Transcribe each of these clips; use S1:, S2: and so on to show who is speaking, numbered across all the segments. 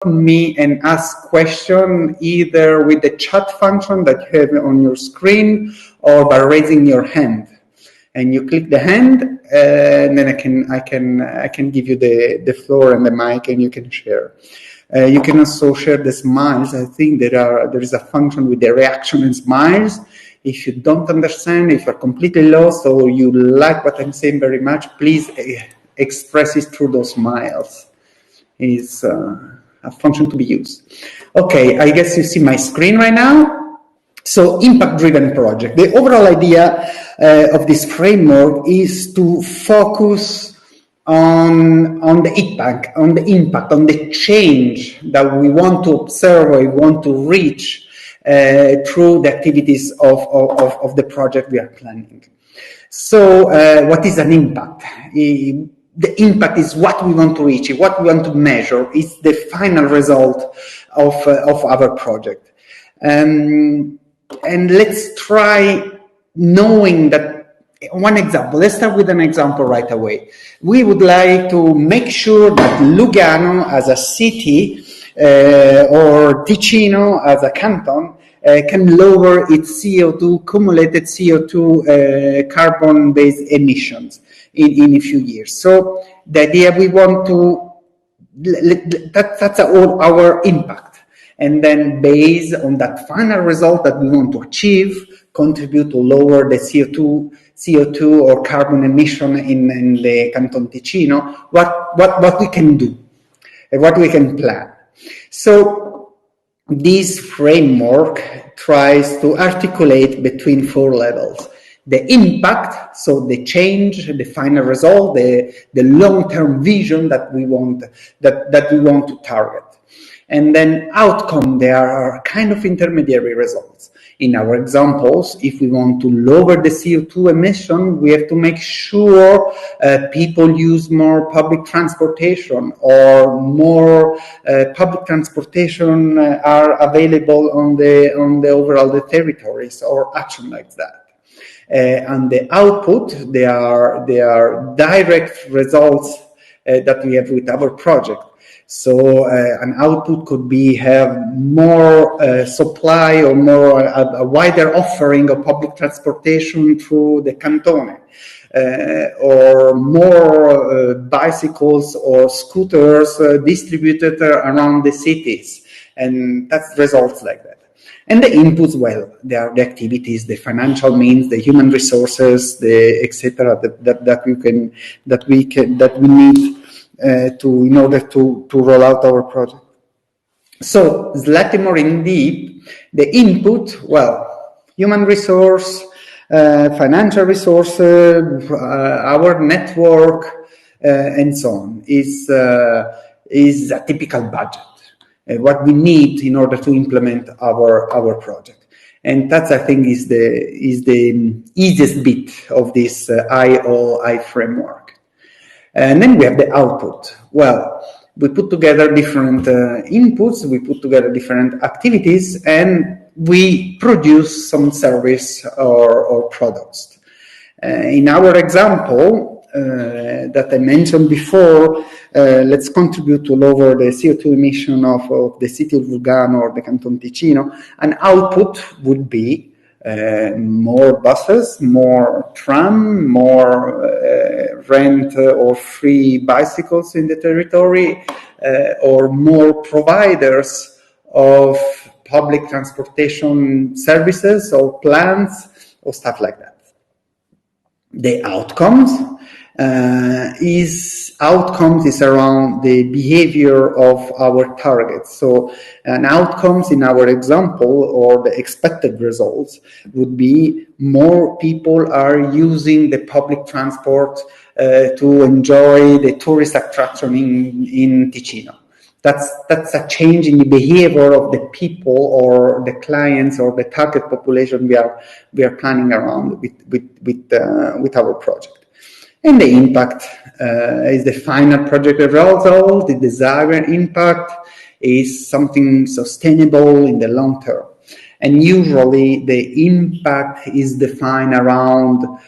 S1: me and ask question either with the chat function that you have on your screen or by raising your hand. And you click the hand, and then I can give you the floor and the mic, and you can share. You can also share the smiles. I think there is a function with the reaction and smiles. If you don't understand, if you're completely lost, or you like what I'm saying very much, please express it through those smiles. It's a function to be used. Okay, I guess you see my screen right now. So, impact-driven project. The overall idea of this framework is to focus on the impact, on the change that we want to observe or we want to reach through the activities of the project we are planning. So, what is an impact? The impact is what we want to reach, what we want to measure. It's the final result of our project. And let's try knowing that one example. Let's start with an example right away. We would like to make sure that Lugano as a city or Ticino as a canton can lower its cumulated CO2 carbon-based emissions in a few years. So the idea we want to, that's our impact. And then based on that final result that we want to achieve, contribute to lower the CO2 or carbon emission in the Canton Ticino, what we can do, and what we can plan. So this framework tries to articulate between 4 levels. The impact, so the change, the final result, the long-term vision that we want to target. And then outcome, there are kind of intermediary results. In our examples, if we want to lower the CO2 emission, we have to make sure people use more public transportation, or more public transportation are available on the overall the territories, or action like that. And the output, they are direct results that we have with our project. So an output could be have more supply or more a wider offering of public transportation through the cantone, or more bicycles or scooters distributed around the cities, and that's results like that. And the inputs, well, they are the activities, the financial means, the human resources, the etc. that we need. In order to roll out our project. So slightly more in deep, the input, well, human resource, financial resource, our network, and so on, is a typical budget, what we need in order to implement our project. And that's, I think, is the easiest bit of this IOI framework. And then we have the output. Well, we put together different inputs, we put together different activities, and we produce some service or products. In our example that I mentioned before, let's contribute to lower the CO2 emission of the city of Lugano or the Canton Ticino. An output would be more buses, more tram, more rent or free bicycles in the territory, or more providers of public transportation services or plans or stuff like that. The outcomes is around the behavior of our targets. So an outcomes in our example, or the expected results, would be more people are using the public transport to enjoy the tourist attraction in Ticino. That's a change in the behavior of the people or the clients or the target population we are planning around with our project. And the impact is the final project result. The desired impact is something sustainable in the long term. And usually the impact is defined around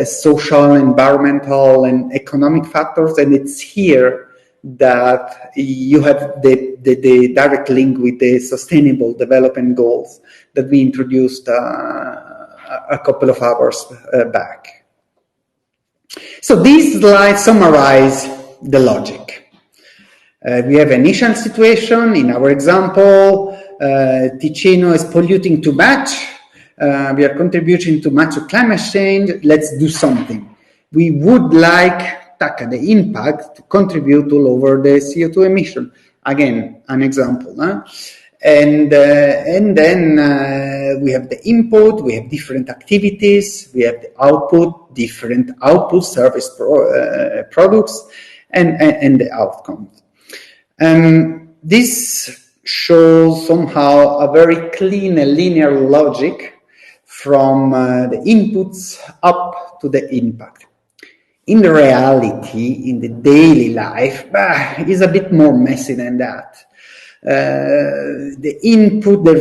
S1: social, environmental, and economic factors. And it's here that you have the direct link with the Sustainable Development Goals that we introduced a couple of hours back. So these slides summarize the logic. We have an initial situation. In our example, Ticino is polluting too much. We are contributing too much to climate change. Let's do something. We would like tackle the impact to contribute to lower the CO2 emission. Again, an example. And then we have the input, we have different activities, we have the output, different output service products, and the outcomes. This shows somehow a very clean and linear logic from the inputs up to the impact. In the reality, in the daily life, it's a bit more messy than that. The input, the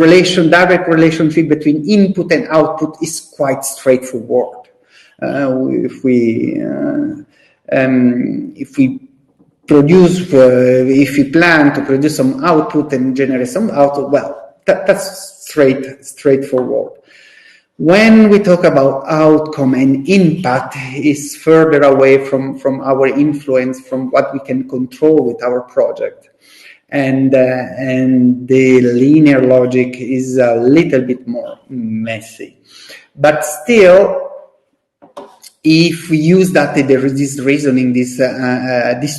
S1: direct relationship between input and output is quite straightforward. If we plan to produce some output and generate some output, well, that's straightforward. When we talk about outcome and impact, is further away from our influence, from what we can control with our project. And the linear logic is a little bit more messy. But still, if we use this reasoning, this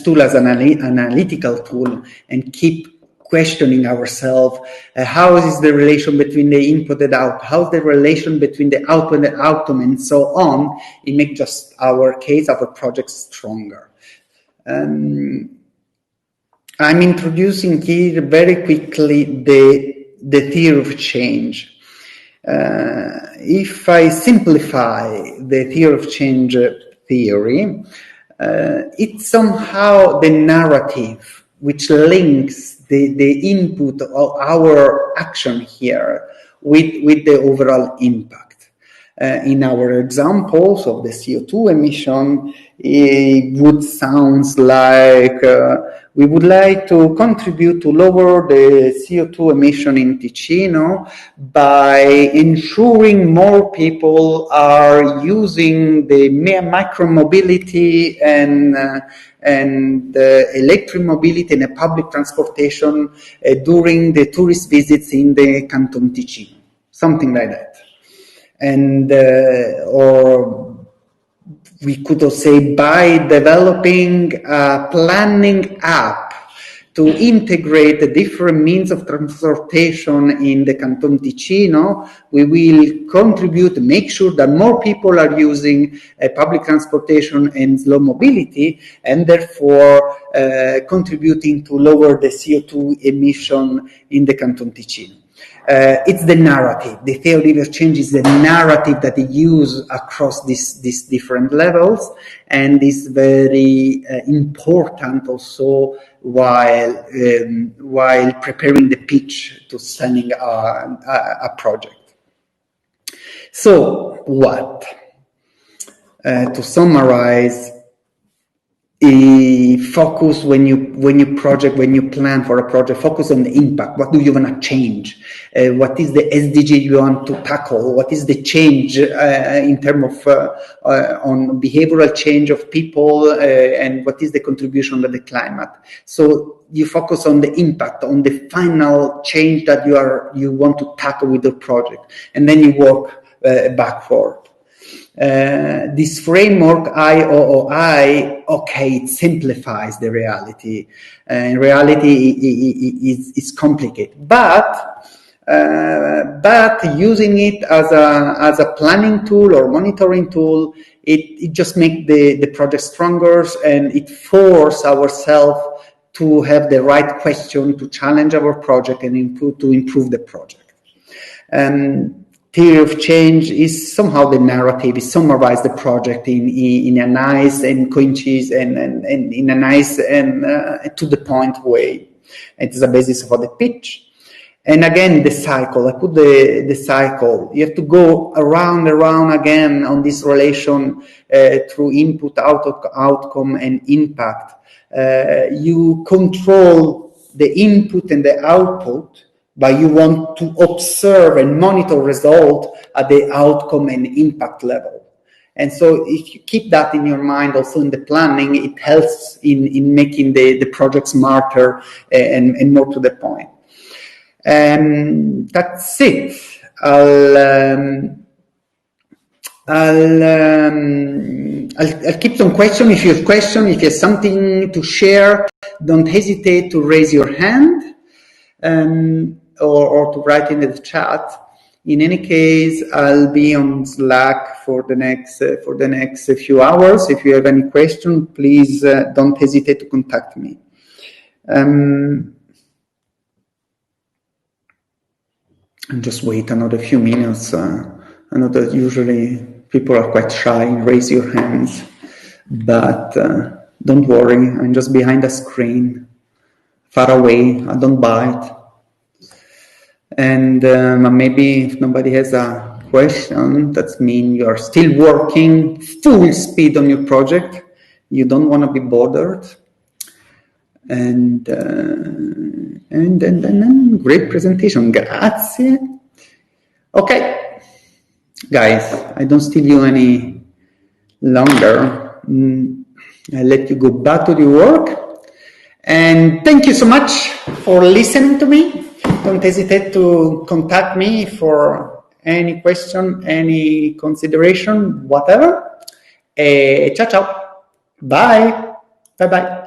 S1: tool as an analytical tool, and keep questioning ourselves, how is the relation between the input and output, how's the relation between the output and outcome, and so on, it makes just our project stronger. I'm introducing here very quickly the theory of change. If I simplify the theory of change theory, it's somehow the narrative which links the input of our action here with the overall impact. In our examples of the CO2 emission, it would sound like we would like to contribute to lower the CO2 emission in Ticino by ensuring more people are using the micromobility and electric mobility and public transportation during the tourist visits in the Canton Ticino, something like that. And or we could also say by developing a planning app to integrate the different means of transportation in the Canton Ticino, we will contribute, make sure that more people are using public transportation and slow mobility, and therefore contributing to lower the CO2 emission in the Canton Ticino. It's the narrative. The theory of change is the narrative that they use across these different levels, and is very important also while preparing the pitch to selling a project. So what? To summarize, focus when you plan for a project, focus on the impact. What do you want to change? What is the SDG you want to tackle? What is the change in terms of on behavioral change of people, and what is the contribution to the climate? So you focus on the impact, on the final change that you want to tackle with the project, and then you work backward. This framework IOOI, it simplifies the reality. In reality, it's complicated, but using it as a planning tool or monitoring tool, it just makes the project stronger, and it forces ourselves to have the right question, to challenge our project and improve the project. Theory of change is somehow the narrative. It summarizes the project in a nice and concise and in a nice and to the point way. It is a basis for the pitch. And again, the cycle, I put the cycle. You have to go around again on this relation through input, outcome, and impact. You control the input and the output, but you want to observe and monitor result at the outcome and impact level. And so if you keep that in your mind also in the planning, it helps in making the project smarter and more to the point. That's it. I'll keep some questions. If you have questions, if you have something to share, don't hesitate to raise your hand or to write in the chat. In any case, I'll be on Slack for the next few hours. If you have any question, please don't hesitate to contact me. And just wait another few minutes. I know that usually people are quite shy, raise your hands, but don't worry, I'm just behind the screen, far away, I don't bite. And maybe if nobody has a question, that means you're still working full speed on your project, you don't want to be bothered. And great presentation, grazie. Okay, guys, I don't steal you any longer. I'll let you go back to your work. And thank you so much for listening to me. Don't hesitate to contact me for any question, any consideration, whatever. Ciao, ciao. Bye. Bye-bye.